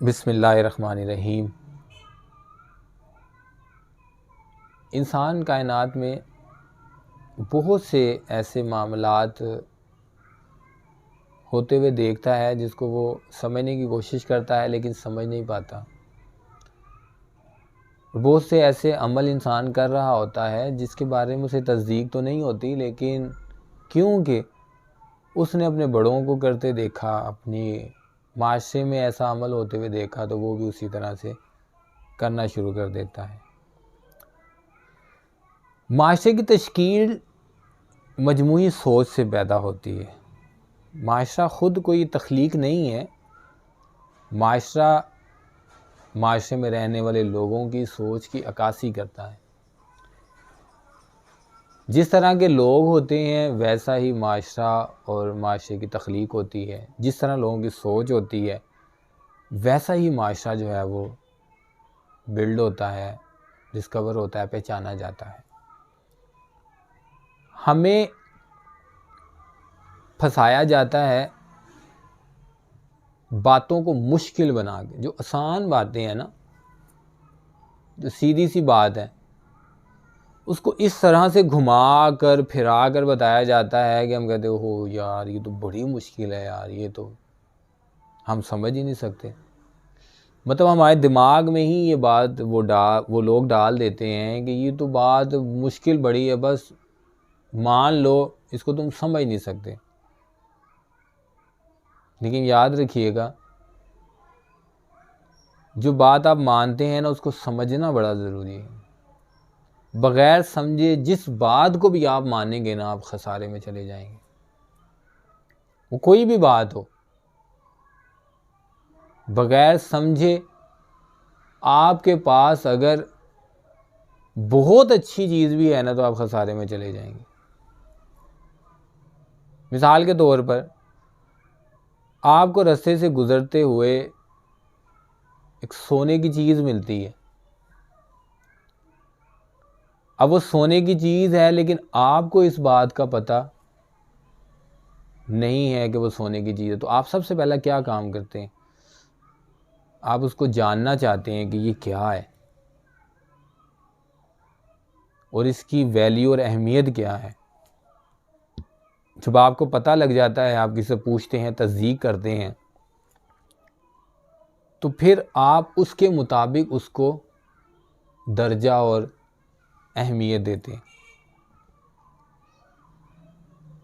बिस्मिल्लाहिर्रहमानिर्रहीम। इंसान कायनात में बहुत से ऐसे मामलात होते हुए देखता है जिसको वो समझने की कोशिश करता है लेकिन समझ नहीं पाता। बहुत से ऐसे अमल इंसान कर रहा होता है जिसके बारे में उसे तस्दीक तो नहीं होती, लेकिन क्योंकि उसने अपने बड़ों को करते देखा, अपने माशरे में ऐसा अमल होते हुए देखा, तो वो भी उसी तरह से करना शुरू कर देता है। माशरे की तश्कील मजमूई सोच से पैदा होती है। माशरा ख़ुद कोई तख्लीक नहीं है। माशरा माशरे में रहने वाले लोगों की सोच की अक्कासी करता है। जिस तरह के लोग होते हैं वैसा ही माशरा और माशरे की तख्लीक होती है। जिस तरह लोगों की सोच होती है वैसा ही माशरा जो है वो बिल्ड होता है, डिस्कवर होता है, पहचाना जाता है। हमें फंसाया जाता है बातों को मुश्किल बना के। जो आसान बातें हैं ना, जो सीधी सी बात है, उसको इस तरह से घुमा कर फिरा कर बताया जाता है कि हम कहते हो यार ये तो बड़ी मुश्किल है यार, ये तो हम समझ ही नहीं सकते। मतलब हमारे दिमाग में ही ये बात वो लोग डाल देते हैं कि ये तो बात मुश्किल बड़ी है, बस मान लो, इसको तुम समझ नहीं सकते। लेकिन याद रखिएगा, जो बात आप मानते हैं ना उसको समझना बड़ा ज़रूरी है। बग़ैर समझे जिस बात को भी आप मानेंगे ना, आप खसारे में चले जाएंगे। वो कोई भी बात हो, बग़ैर समझे आपके पास अगर बहुत अच्छी चीज़ भी है ना तो आप खसारे में चले जाएंगे। मिसाल के तौर पर आपको रास्ते से गुज़रते हुए एक सोने की चीज़ मिलती है। अब वो सोने की चीज़ है लेकिन आपको इस बात का पता नहीं है कि वो सोने की चीज़ है, तो आप सबसे पहला क्या काम करते हैं? आप उसको जानना चाहते हैं कि ये क्या है और इसकी वैल्यू और अहमियत क्या है। जब आपको पता लग जाता है, आप किसी से पूछते हैं, तस्दीक करते हैं, तो फिर आप उसके मुताबिक उसको दर्जा और अहमियत देते हैं।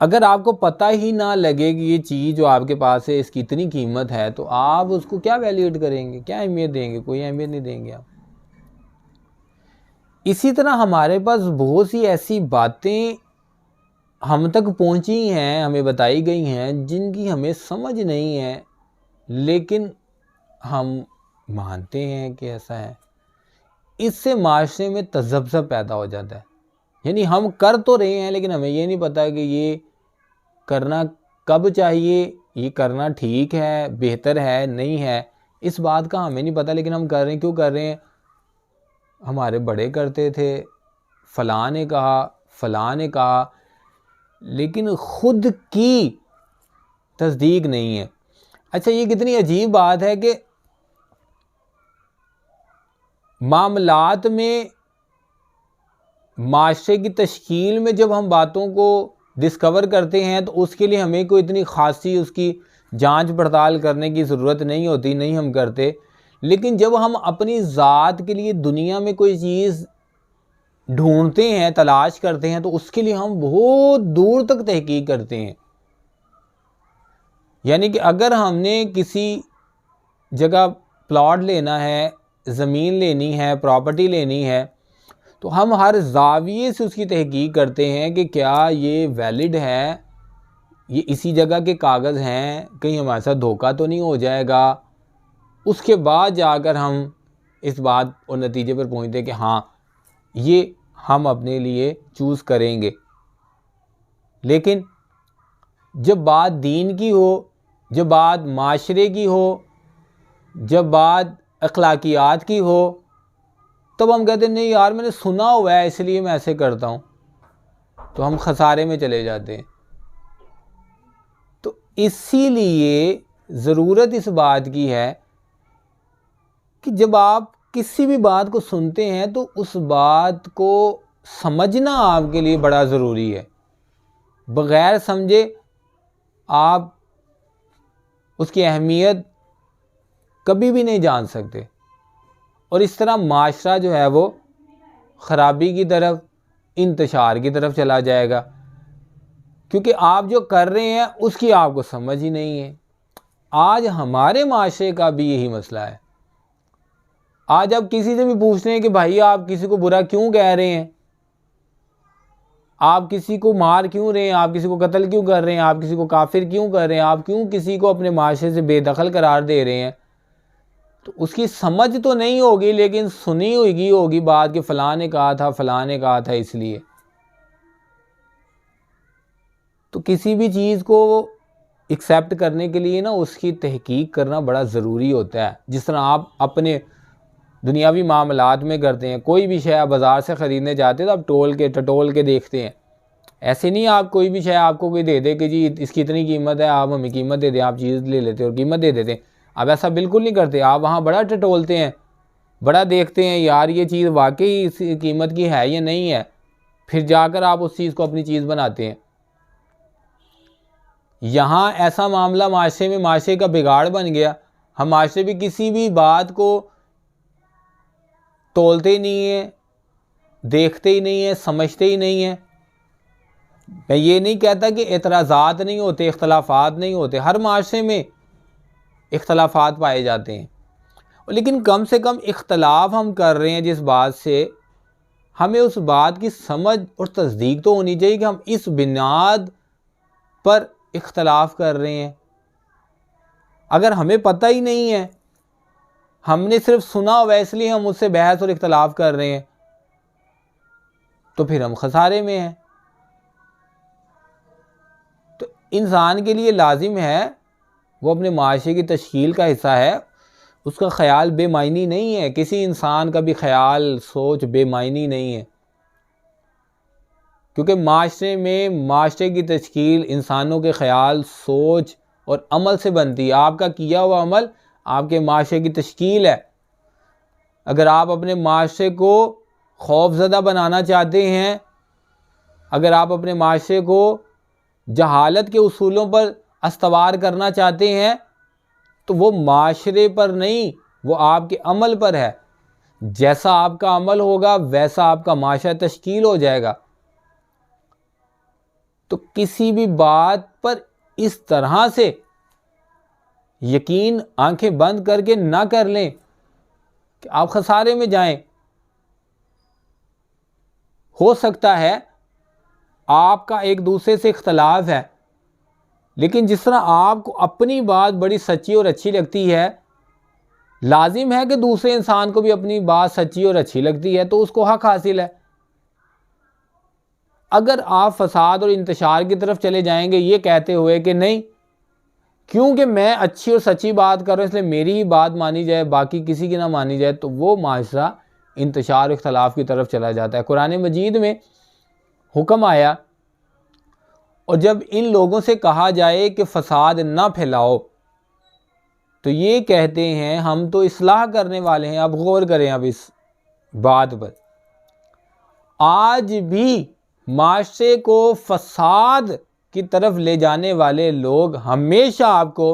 अगर आपको पता ही ना लगे कि ये चीज़ जो आपके पास है इसकी इतनी कीमत है, तो आप उसको क्या वैल्यूएट करेंगे, क्या अहमियत देंगे? कोई अहमियत नहीं देंगे आप। इसी तरह हमारे पास बहुत सी ऐसी बातें हम तक पहुंची हैं, हमें बताई गई हैं, जिनकी हमें समझ नहीं है, लेकिन हम मानते हैं कि ऐसा है। इससे माशरे में तज़ब्ज़ुब पैदा हो जाता है। यानी हम कर तो रहे हैं लेकिन हमें ये नहीं पता कि ये करना कब चाहिए, ये करना ठीक है, बेहतर है, नहीं है, इस बात का हमें नहीं पता, लेकिन हम कर रहे हैं। क्यों कर रहे हैं? हमारे बड़े करते थे, फ़लाँ ने कहा, फ़लाँ ने कहा, लेकिन ख़ुद की तस्दीक नहीं है। अच्छा, ये कितनी अजीब बात है कि मामलात में, माशरे की तश्कील में जब हम बातों को डिस्कवर करते हैं तो उसके लिए हमें कोई इतनी ख़ासी उसकी जांच पड़ताल करने की ज़रूरत नहीं होती, नहीं हम करते। लेकिन जब हम अपनी ज़ात के लिए दुनिया में कोई चीज़ ढूंढते हैं, तलाश करते हैं, तो उसके लिए हम बहुत दूर तक तहकीक करते हैं। यानी कि अगर हमने किसी जगह प्लॉट लेना है, ज़मीन लेनी है, प्रॉपर्टी लेनी है, तो हम हर ज़ाविये से उसकी तहकीक करते हैं कि क्या ये वैलिड है, ये इसी जगह के कागज़ हैं, कहीं हमारे साथ धोखा तो नहीं हो जाएगा। उसके बाद जाकर हम इस बात और नतीजे पर पहुंचते हैं कि हाँ, ये हम अपने लिए चूज़ करेंगे। लेकिन जब बात दीन की हो, जब बात माशरे की हो, जब बात अखलाकियात की हो, तब हम कहते हैं नहीं यार, मैंने सुना हुआ है इसलिए मैं ऐसे करता हूँ, तो हम खसारे में चले जाते हैं। तो इसीलिए ज़रूरत इस बात की है कि जब आप किसी भी बात को सुनते हैं तो उस बात को समझना आपके लिए बड़ा ज़रूरी है। बग़ैर समझे आप उसकी अहमियत कभी भी नहीं जान सकते, और इस तरह माशरा जो है वो ख़राबी की तरफ, इंतशार की तरफ चला जाएगा, क्योंकि आप जो कर रहे हैं उसकी आपको समझ ही नहीं है। आज हमारे माशरे का भी यही मसला है। आज आप किसी से भी पूछ रहे हैं कि भाई आप किसी को बुरा क्यों कह रहे हैं, आप किसी को मार क्यों रहे हैं, आप किसी को कत्ल क्यों कर रहे हैं, आप किसी को काफिर क्यों कर रहे हैं, आप क्यों किसी को अपने माशरे से बेदखल करार दे रहे हैं, तो उसकी समझ तो नहीं होगी, लेकिन सुनी होगी बात कि फ़लाँ ने कहा था, फ़लाँ ने कहा था। इसलिए तो किसी भी चीज़ को एक्सेप्ट करने के लिए ना उसकी तहकीक करना बड़ा ज़रूरी होता है। जिस तरह आप अपने दुनियावी मामलात में करते हैं, कोई भी शय आप बाज़ार से ख़रीदने जाते हैं तो आप टोल के टटोल के देखते हैं। ऐसे नहीं आप कोई भी शय आपको कोई दे दे कि जी इसकी इतनी कीमत है, आप हमें कीमत दे दें, आप चीज़ ले लेते हैं और कीमत दे देते हैं। आप ऐसा बिल्कुल नहीं करते, आप वहाँ बड़ा टटोलते हैं, बड़ा देखते हैं यार ये चीज़ वाकई इस कीमत की है या नहीं है, फिर जाकर आप उस चीज़ को अपनी चीज़ बनाते हैं। यहाँ ऐसा मामला माशरे में माशरे का बिगाड़ बन गया। हम माशरे में किसी भी बात को तोलते ही नहीं है, देखते ही नहीं है, समझते ही नहीं है। मैं ये नहीं कहता कि एतराज़ात नहीं होते, इख्तलाफात नहीं होते, हर माशरे में इख्तलाफात पाए जाते हैं, लेकिन कम से कम इख्तलाफ हम कर रहे हैं जिस बात से, हमें उस बात की समझ और तस्दीक तो होनी चाहिए कि हम इस बुनियाद पर इख्तलाफ कर रहे हैं। अगर हमें पता ही नहीं है, हमने सिर्फ सुना हुआ इसलिए हम उससे बहस और इख्तलाफ कर रहे हैं, तो फिर हम खसारे में हैं। तो इंसान के लिए लाजिम है, वो अपने माशरे की तश्कील का हिस्सा है, उसका ख्याल बेमायनी नहीं है। किसी इंसान का भी ख्याल सोच बेमायनी नहीं है, क्योंकि माशरे में माशरे की तश्कील इंसानों के ख्याल, सोच और अमल से बनती है। आपका किया हुआ अमल आपके माशरे की तश्कील है। अगर आप अपने माशरे को खौफज़दा बनाना चाहते हैं, अगर आप अपने माशरे को जहालत के उसूलों पर अस्तवार करना चाहते हैं, तो वो माशरे पर नहीं, वो आपके अमल पर है। जैसा आपका अमल होगा वैसा आपका माशरा तश्कील हो जाएगा। तो किसी भी बात पर इस तरह से यकीन आंखें बंद करके ना कर लें कि आप खसारे में जाएं। हो सकता है आपका एक दूसरे से इख्तलाफ है, लेकिन जिस तरह आपको अपनी बात बड़ी सच्ची और अच्छी लगती है, लाजिम है कि दूसरे इंसान को भी अपनी बात सच्ची और अच्छी लगती है, तो उसको हक हासिल है। अगर आप फसाद और इंतशार की तरफ चले जाएंगे ये कहते हुए कि नहीं, क्योंकि मैं अच्छी और सच्ची बात कर रहा हूँ इसलिए मेरी ही बात मानी जाए, बाकी किसी की ना मानी जाए, तो वो माशरा इंतशार इख्तलाफ की तरफ चला जाता है। कुरान मजीद में हुक्म आया, और जब इन लोगों से कहा जाए कि फसाद ना फैलाओ, तो ये कहते हैं हम तो इस्लाह करने वाले हैं। अब गौर करें अब इस बात पर। आज भी माशरे को फसाद की तरफ ले जाने वाले लोग हमेशा आपको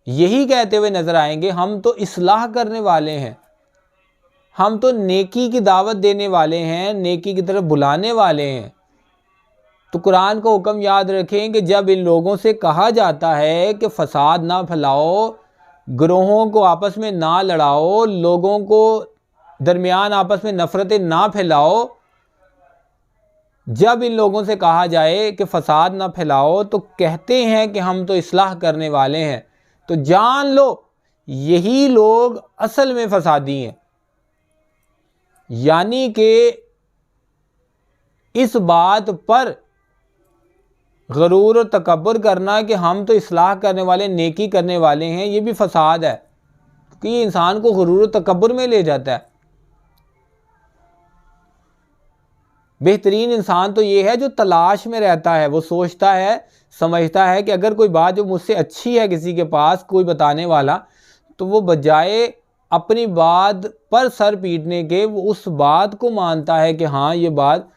यही कहते हुए नजर आएंगे, हम तो इस्लाह करने वाले हैं, हम तो नेकी की दावत देने वाले हैं, नेकी की तरफ बुलाने वाले हैं। तो कुरान का हुक्म याद रखें कि जब इन लोगों से कहा जाता है कि फसाद ना फैलाओ, ग्रोहों को आपस में ना लड़ाओ, लोगों को दरमियान आपस में नफ़रतें ना फैलाओ, जब इन लोगों से कहा जाए कि फसाद ना फैलाओ तो कहते हैं कि हम तो इस्लाह करने वाले हैं, तो जान लो यही लोग असल में फसादी हैं। यानी कि इस बात पर गरूर और तकब्बुर करना कि हम तो इस्लाह करने वाले, नेकी करने वाले हैं, ये भी फसाद है, कि ये इंसान को गरूर और तकब्बुर में ले जाता है। बेहतरीन इंसान तो ये है जो तलाश में रहता है, वो सोचता है, समझता है कि अगर कोई बात जो मुझसे अच्छी है किसी के पास कोई बताने वाला, तो वो बजाय अपनी बात पर सर पीटने के वो उस बात को मानता है कि हाँ ये बात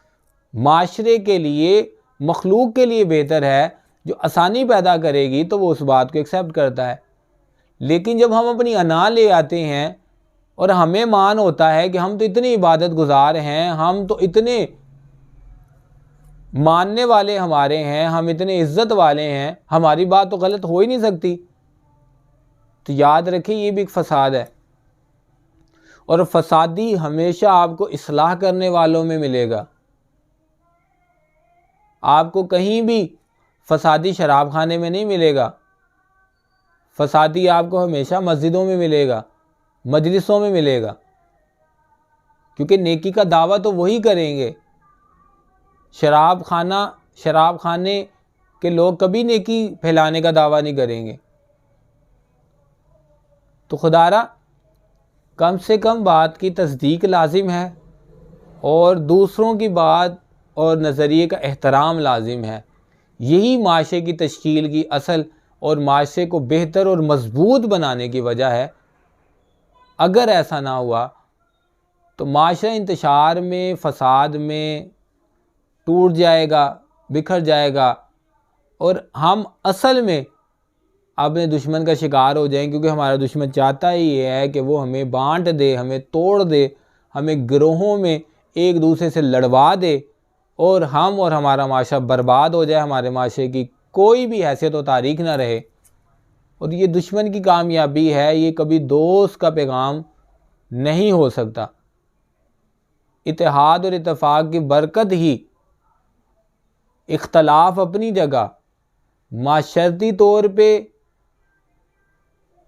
माशरे के लिए, मखलूक के लिए बेहतर है, जो आसानी पैदा करेगी, तो वो उस बात को एक्सेप्ट करता है। लेकिन जब हम अपनी अना ले आते हैं और हमें मान होता है कि हम तो इतने इबादत गुजार हैं, हम तो इतने मानने वाले हमारे हैं, हम इतने इज्जत वाले हैं, हमारी बात तो गलत हो ही नहीं सकती, तो याद रखिए ये भी एक फसाद है। और फसादी हमेशा आपको इस्लाह करने वालों में मिलेगा। आपको कहीं भी फसादी शराब खाने में नहीं मिलेगा। फसादी आपको हमेशा मस्जिदों में मिलेगा, मजलिसों में मिलेगा, क्योंकि नेकी का दावा तो वही करेंगे। शराब खाने के लोग कभी नेकी फैलाने का दावा नहीं करेंगे। तो खुदारा कम से कम बात की तस्दीक लाजिम है और दूसरों की बात और नज़रिए का एहतराम लाजिम है। यही माशरे की तश्कील की असल और माशरे को बेहतर और मजबूत बनाने की वजह है। अगर ऐसा ना हुआ तो माशरा इंतशार में, फ़साद में टूट जाएगा, बिखर जाएगा और हम असल में अपने दुश्मन का शिकार हो जाएं, क्योंकि हमारा दुश्मन चाहता ही ये है कि वो हमें बांट दे, हमें तोड़ दे, हमें गिरोहों में एक दूसरे से लड़वा दे और हम और हमारा माशरा बर्बाद हो जाए, हमारे माशरे की कोई भी हैसियत व तारीख ना रहे। और ये दुश्मन की कामयाबी है, ये कभी दोस्त का पैगाम नहीं हो सकता। इत्तेहाद और इत्तेफाक की बरकत ही इख्तलाफ अपनी जगह, माशरती तौर पे,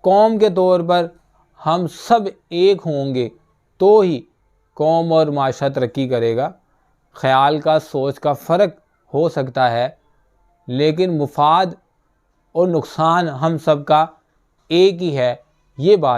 कौम के तौर पर हम सब एक होंगे तो ही कौम और माशरा तरक्की करेगा। ख़याल का, सोच का फ़र्क हो सकता है, लेकिन मुफाद और नुकसान हम सब का एक ही है, ये बात